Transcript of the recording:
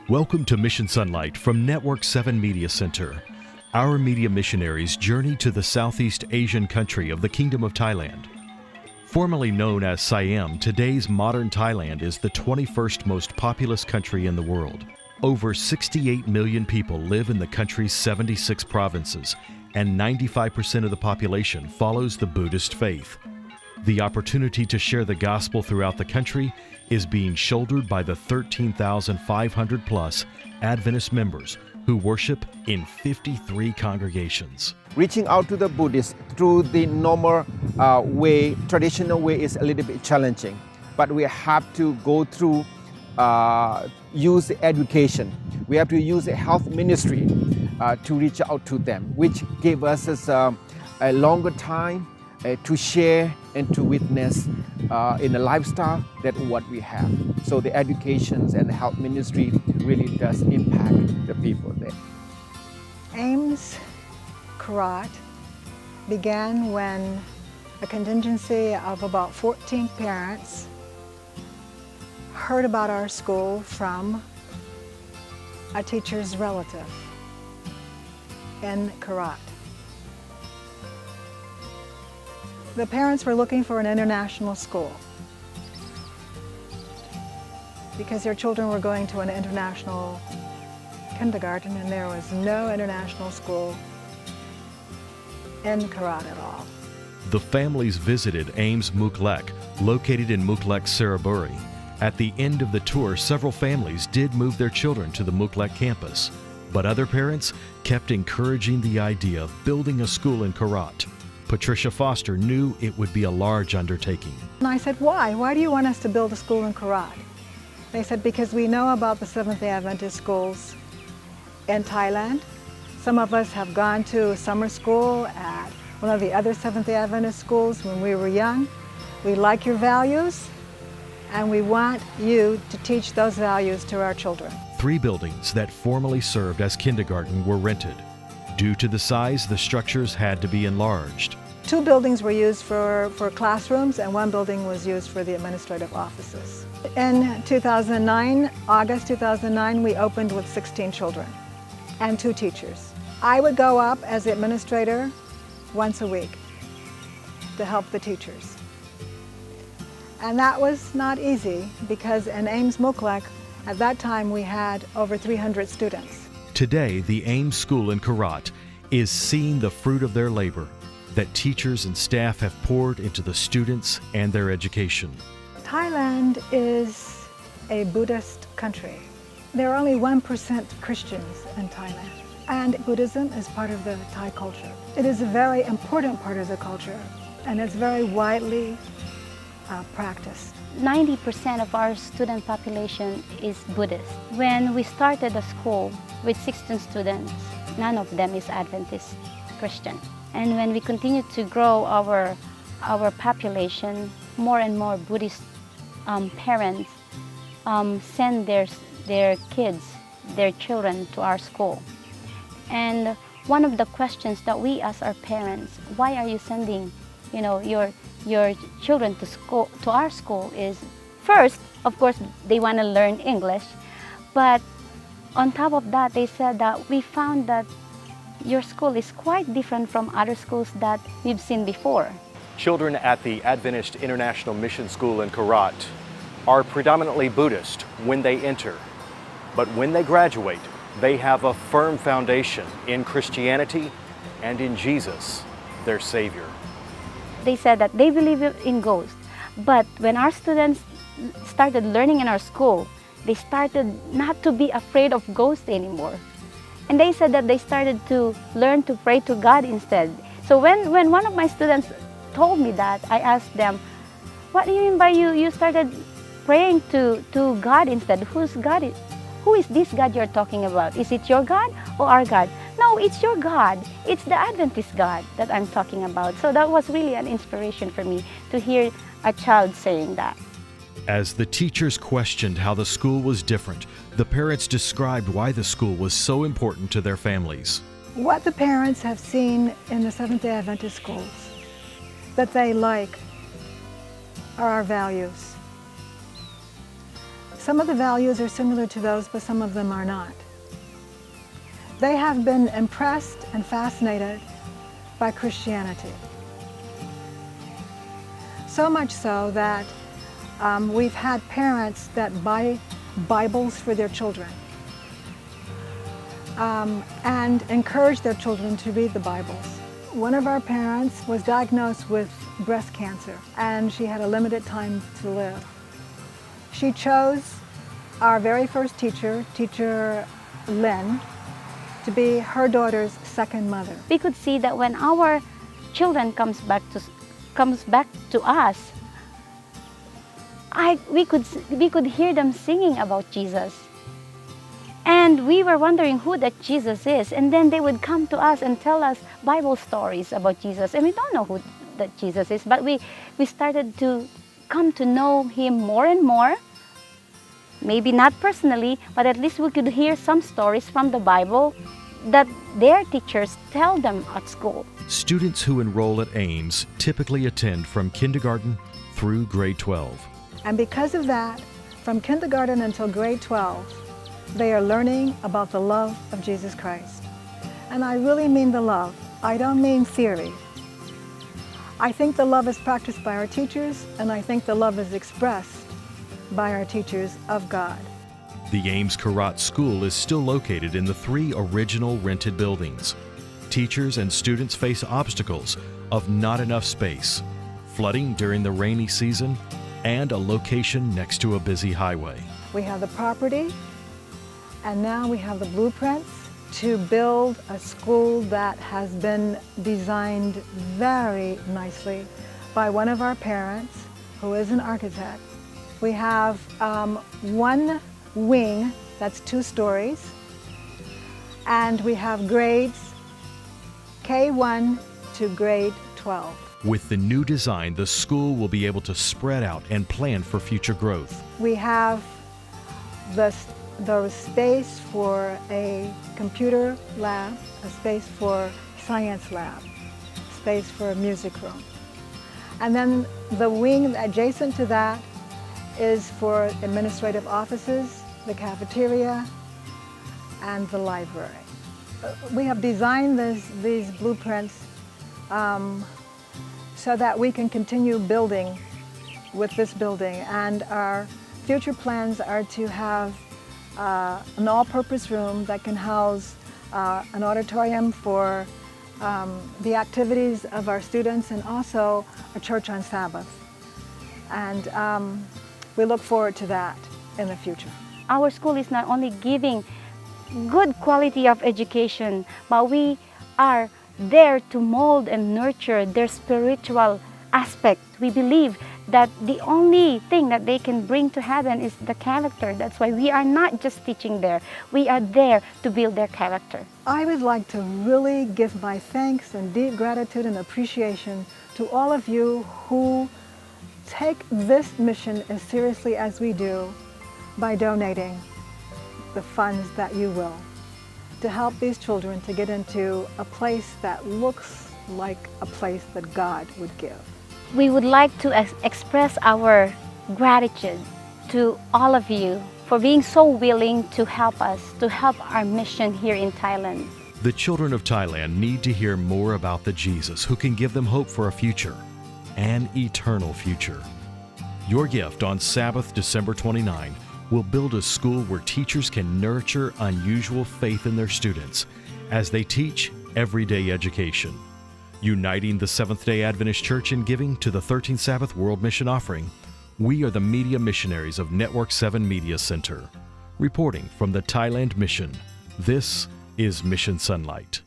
Welcome to Mission Sonlight from Network 7 Media Center. Our media missionaries journey to the Southeast Asian country of the Kingdom of Thailand. Formerly known as Siam, today's modern Thailand is the 21st most populous country in the world. Over 68 million people live in the country's 76 provinces, and 95% of the population follows the Buddhist faith. The opportunity to share the gospel throughout the country is being shouldered by the 13,500 plus Adventist members who worship in 53 congregations. Reaching out to the Buddhists through the normal way, traditional way, is a little bit challenging. But we have to go through, use education. We have to use a health ministry to reach out to them, which gave us a longer time to share and to witness in a lifestyle that what we have. So the educations and the health ministry really does impact the people there. AIMS Karat began when a contingency of about 14 parents heard about our school from a teacher's relative in Karat. The parents were looking for an international school because their children were going to an international kindergarten, and there was no international school in Karat at all. The families visited AIMS Muklek, located in Muklek, Saraburi. At the end of the tour, several families did move their children to the Muklek campus, but other parents kept encouraging the idea of building a school in Karat. Patricia Foster knew it would be a large undertaking. And I said, why? Why do you want us to build a school in Karat? They said, because we know about the Seventh-day Adventist schools in Thailand. Some of us have gone to summer school at one of the other Seventh-day Adventist schools when we were young. We like your values, and we want you to teach those values to our children. 3 buildings that formerly served as kindergarten were rented. Due to the size, the structures had to be enlarged. 2 buildings were used for classrooms, and 1 building was used for the administrative offices. In 2009, August 2009, we opened with 16 children and 2 teachers. I would go up as the administrator once a week to help the teachers. And that was not easy because in AIMS Muklek, at that time we had over 300 students. Today, the AIMS School in Karat is seeing the fruit of their labor that teachers and staff have poured into the students and their education. Thailand is a Buddhist country. There are only 1% Christians in Thailand, and Buddhism is part of the Thai culture. It is a very important part of the culture, and it's very widely practiced. 90% of our student population is Buddhist. When we started the school with 16 students, none of them is Adventist Christian. And when we continue to grow our population, more and more Buddhist parents send their kids, their children to our school. And one of the questions that we ask our parents, why are you sending your children to school, to our school, is first, of course, they want to learn English, but on top of that, they said that we found that your school is quite different from other schools that we've seen before. Children at the Adventist International Mission School in Karat are predominantly Buddhist when they enter, but when they graduate, they have a firm foundation in Christianity and in Jesus, their Savior. They said that they believe in ghosts, but when our students started learning in our school, they started not to be afraid of ghosts anymore. And they said that they started to learn to pray to God instead. So when one of my students told me that, I asked them, what do you mean by you started praying to God instead? Who is this God you're talking about? Is it your God or our God? No, it's your God. It's the Adventist God that I'm talking about. So that was really an inspiration for me to hear a child saying that. As the teachers questioned how the school was different, the parents described why the school was so important to their families. What the parents have seen in the Seventh-day Adventist schools that they like are our values. Some of the values are similar to those, but some of them are not. They have been impressed and fascinated by Christianity. So much so that we've had parents that buy Bibles for their children and encourage their children to read the Bibles. One of our parents was diagnosed with breast cancer, and she had a limited time to live. She chose our very first teacher, Teacher Lynn, to be her daughter's second mother. We could see that when our children comes back to us, we could hear them singing about Jesus. And we were wondering who that Jesus is. And then they would come to us and tell us Bible stories about Jesus. And we don't know who that Jesus is, but we started to come to know him more and more. Maybe not personally, but at least we could hear some stories from the Bible that their teachers tell them at school. Students who enroll at Ames typically attend from kindergarten through grade 12. And because of that, from kindergarten until grade 12, they are learning about the love of Jesus Christ. And I really mean the love. I don't mean theory. I think the love is practiced by our teachers, and I think the love is expressed by our teachers of God. The Ames Karat School is still located in the 3 original rented buildings. Teachers and students face obstacles of not enough space, flooding during the rainy season, and a location next to a busy highway. We have the property, and now we have the blueprints to build a school that has been designed very nicely by one of our parents, who is an architect. We have one wing that's 2 stories, and we have grades K1 to grade 12. With the new design, the school will be able to spread out and plan for future growth. We have the space for a computer lab, a space for science lab, space for a music room. And then the wing adjacent to that is for administrative offices, the cafeteria, and the library. We have designed these blueprints so that we can continue building with this building. And our future plans are to have an all-purpose room that can house an auditorium for the activities of our students, and also a church on Sabbath. And we look forward to that in the future. Our school is not only giving good quality of education, but we are there to mold and nurture their spiritual aspect. We believe that the only thing that they can bring to heaven is the character. That's why we are not just teaching there. We are there to build their character. I would like to really give my thanks and deep gratitude and appreciation to all of you who take this mission as seriously as we do by donating the funds that you will to help these children to get into a place that looks like a place that God would give. We would like to express our gratitude to all of you for being so willing to help us, to help our mission here in Thailand. The children of Thailand need to hear more about the Jesus who can give them hope for a future, an eternal future. Your gift on Sabbath, December 29, will build a school where teachers can nurture unusual faith in their students as they teach everyday education. Uniting the Seventh-day Adventist Church in giving to the 13th Sabbath World Mission Offering, we are the media missionaries of Network 7 Media Center. Reporting from the Thailand Mission, this is Mission Sonlight.